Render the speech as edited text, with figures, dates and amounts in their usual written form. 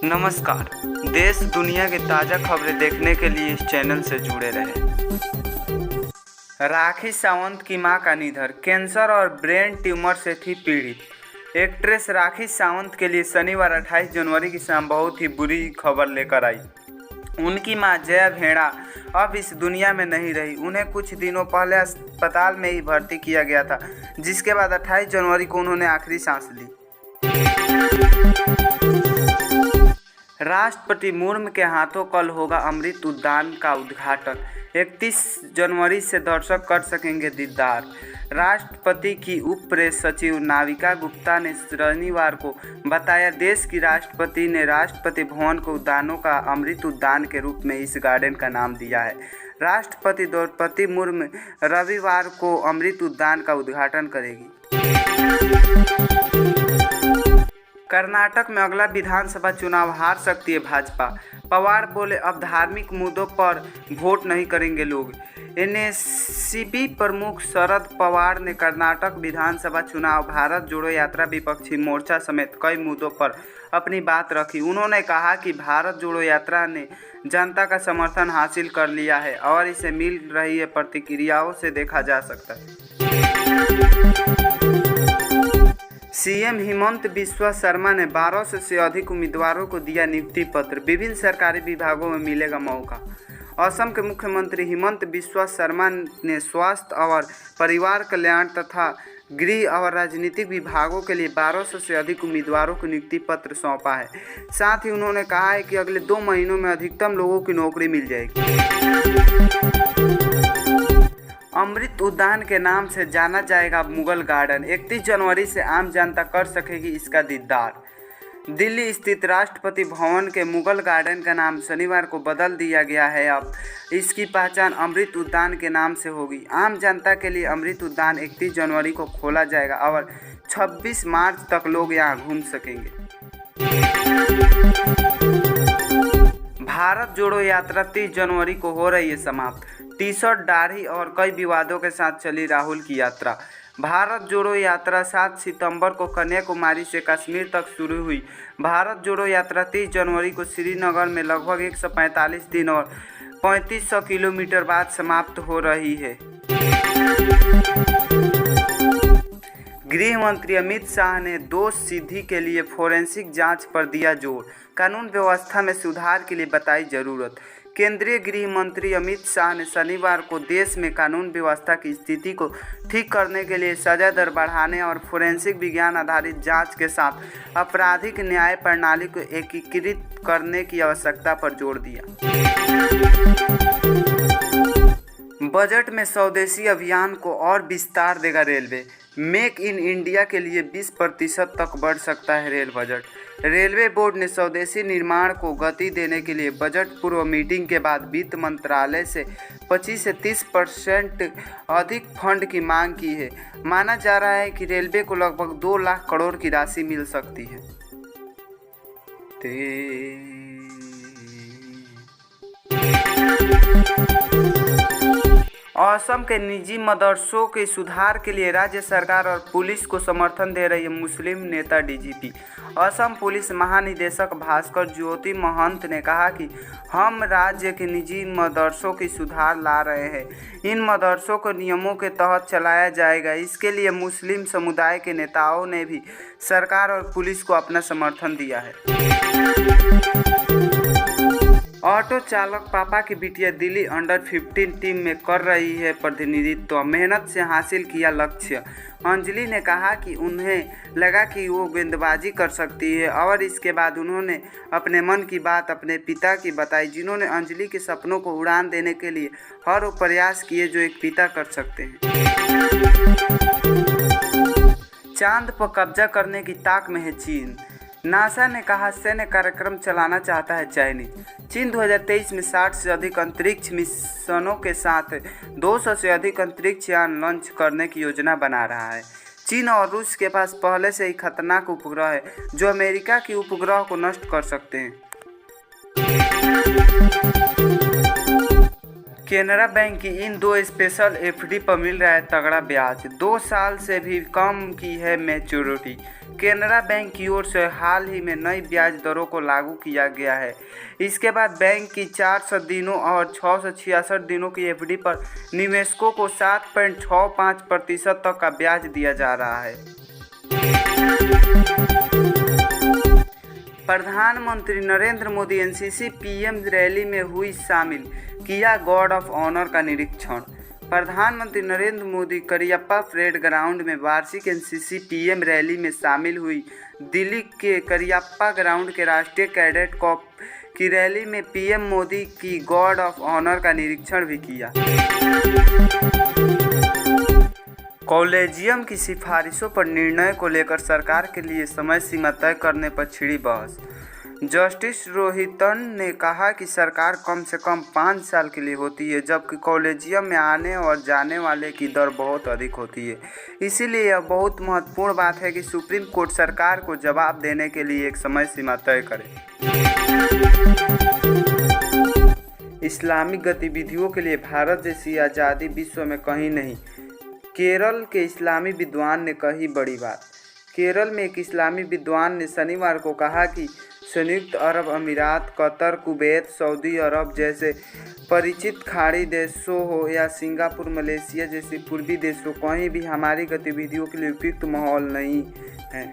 नमस्कार। देश दुनिया की ताज़ा खबरें देखने के लिए इस चैनल से जुड़े रहें। राखी सावंत की मां का निधन, कैंसर और ब्रेन ट्यूमर से थी पीड़ित। एक्ट्रेस राखी सावंत के लिए शनिवार 28 जनवरी की शाम बहुत ही बुरी खबर लेकर आई। उनकी मां जया भेड़ा अब इस दुनिया में नहीं रही। उन्हें कुछ दिनों पहले अस्पताल में ही भर्ती किया गया था, जिसके बाद 28 जनवरी को उन्होंने आखिरी सांस ली। राष्ट्रपति मुर्मू के हाथों कल होगा अमृत उद्यान का उद्घाटन। 31 जनवरी से दर्शक कर सकेंगे दीदार। राष्ट्रपति की उप प्रेस सचिव नाविका गुप्ता ने शनिवार को बताया, देश की राष्ट्रपति ने राष्ट्रपति भवन को उद्यानों का अमृत उद्यान के रूप में इस गार्डन का नाम दिया है। राष्ट्रपति द्रौपदी मुर्मू रविवार को अमृत उद्यान का उद्घाटन करेगी। कर्नाटक में अगला विधानसभा चुनाव हार सकती है भाजपा। पवार बोले, अब धार्मिक मुद्दों पर वोट नहीं करेंगे लोग। एनसीपी प्रमुख शरद पवार ने कर्नाटक विधानसभा चुनाव, भारत जोड़ो यात्रा, विपक्षी मोर्चा समेत कई मुद्दों पर अपनी बात रखी। उन्होंने कहा कि भारत जोड़ो यात्रा ने जनता का समर्थन हासिल कर लिया है और इसे मिल रही है प्रतिक्रियाओं से देखा जा सकता है। सीएम हिमंत बिस्वा शर्मा ने 1200 से अधिक उम्मीदवारों को दिया नियुक्ति पत्र। विभिन्न सरकारी विभागों में मिलेगा मौका। असम के मुख्यमंत्री हिमंत बिस्वा शर्मा ने स्वास्थ्य और परिवार कल्याण तथा गृह और राजनीतिक विभागों के लिए 1200 से अधिक उम्मीदवारों को नियुक्ति पत्र सौंपा है। साथ ही उन्होंने कहा है कि अगले 2 महीनों में अधिकतम लोगों की नौकरी मिल जाएगी। अमृत उद्यान के नाम से जाना जाएगा मुगल गार्डन। 31 जनवरी से आम जनता कर सकेगी इसका दीदार। दिल्ली स्थित राष्ट्रपति भवन के मुगल गार्डन का नाम शनिवार को बदल दिया गया है। अब इसकी पहचान अमृत उद्यान के नाम से होगी। आम जनता के लिए अमृत उद्यान 31 जनवरी को खोला जाएगा और 26 मार्च तक लोग यहां घूम सकेंगे। भारत जोड़ो यात्रा 30 जनवरी को हो रही है समाप्त। टी-शर्ट, दाढ़ी और कई विवादों के साथ चली राहुल की यात्रा। भारत जोड़ो यात्रा 7 सितंबर को कन्याकुमारी से कश्मीर तक शुरू हुई। भारत जोड़ो यात्रा 30 जनवरी को श्रीनगर में लगभग 145 दिन और 3500 किलोमीटर बाद समाप्त हो रही है। गृह मंत्री अमित शाह ने दोष सिद्धि के लिए फोरेंसिक जांच पर दिया जोर। कानून व्यवस्था में सुधार के लिए बताई जरूरत। केंद्रीय गृह मंत्री अमित शाह ने शनिवार को देश में कानून व्यवस्था की स्थिति को ठीक करने के लिए सजा दर बढ़ाने और फोरेंसिक विज्ञान आधारित जांच के साथ आपराधिक न्याय प्रणाली को एकीकृत करने की आवश्यकता पर जोर दिया। बजट में स्वदेशी अभियान को और विस्तार देगा रेलवे। मेक इन इंडिया के लिए 20% तक बढ़ सकता है रेल बजट। रेलवे बोर्ड ने स्वदेशी निर्माण को गति देने के लिए बजट पूर्व मीटिंग के बाद वित्त मंत्रालय से 25 से 30% अधिक फंड की मांग की है। माना जा रहा है कि रेलवे को लगभग 2 लाख करोड़ की राशि मिल सकती है। असम के निजी मदरसों के सुधार के लिए राज्य सरकार और पुलिस को समर्थन दे रही है मुस्लिम नेता डीजीपी। असम पुलिस महानिदेशक भास्कर ज्योति महंत ने कहा कि हम राज्य के निजी मदरसों की सुधार ला रहे हैं। इन मदरसों को नियमों के तहत चलाया जाएगा। इसके लिए मुस्लिम समुदाय के नेताओं ने भी सरकार और पुलिस को अपना समर्थन दिया है। ऑटो चालक पापा की बिटिया दिल्ली अंडर 15 टीम में कर रही है प्रतिनिधित्व। मेहनत से हासिल किया लक्ष्य। अंजलि ने कहा कि उन्हें लगा कि वो गेंदबाजी कर सकती है और इसके बाद उन्होंने अपने मन की बात अपने पिता की बताई, जिन्होंने अंजलि के सपनों को उड़ान देने के लिए हर वो प्रयास किए जो एक पिता कर सकते हैं। चांद पर कब्जा करने की ताक में है चीन। नासा ने कहा सैन्य कार्यक्रम चलाना चाहता है चाइनीज। चीन 2023 में 60 से अधिक अंतरिक्ष मिशनों के साथ 200 से अधिक अंतरिक्ष यान लॉन्च करने की योजना बना रहा है। चीन और रूस के पास पहले से ही खतरनाक उपग्रह है जो अमेरिका की उपग्रह को नष्ट कर सकते हैं। केनरा बैंक की इन 2 स्पेशल एफडी पर मिल रहा है तगड़ा ब्याज। 2 साल से भी कम की है मैच्योरिटी। केनरा बैंक की ओर से हाल ही में नई ब्याज दरों को लागू किया गया है। इसके बाद बैंक की 400 दिनों और 666 दिनों की एफडी पर निवेशकों को 7.65% तक का ब्याज दिया जा रहा है। प्रधानमंत्री Narendra Modi NCC PM rally में हुई शामिल, किया गार्ड ऑफ ऑनर का निरीक्षण। प्रधानमंत्री नरेंद्र मोदी करियप्पा परेड ग्राउंड में वार्षिक एनसीसी पीएम रैली में शामिल हुई। दिल्ली के करियप्पा ग्राउंड के राष्ट्रीय कैडेट कॉर्प की रैली में पीएम मोदी की गार्ड ऑफ ऑनर का निरीक्षण भी किया। कॉलेजियम की सिफारिशों पर निर्णय को लेकर सरकार के लिए समय सीमा तय करने पर छिड़ी बहस। जस्टिस रोहितन ने कहा कि सरकार कम से कम 5 साल के लिए होती है, जबकि कॉलेजियम में आने और जाने वाले की दर बहुत अधिक होती है। इसीलिए यह बहुत महत्वपूर्ण बात है कि सुप्रीम कोर्ट सरकार को जवाब देने के लिए एक समय सीमा तय करे। इस्लामिक गतिविधियों के लिए भारत जैसी आज़ादी विश्व में कहीं नहीं, केरल के इस्लामी विद्वान ने कही बड़ी बात। केरल में एक इस्लामी विद्वान ने शनिवार को कहा कि संयुक्त अरब अमीरात, कतर, कुवैत, सऊदी अरब जैसे परिचित खाड़ी देशों हो या सिंगापुर, मलेशिया जैसे पूर्वी देशों, कहीं भी हमारी गतिविधियों के लिए उपयुक्त माहौल नहीं है।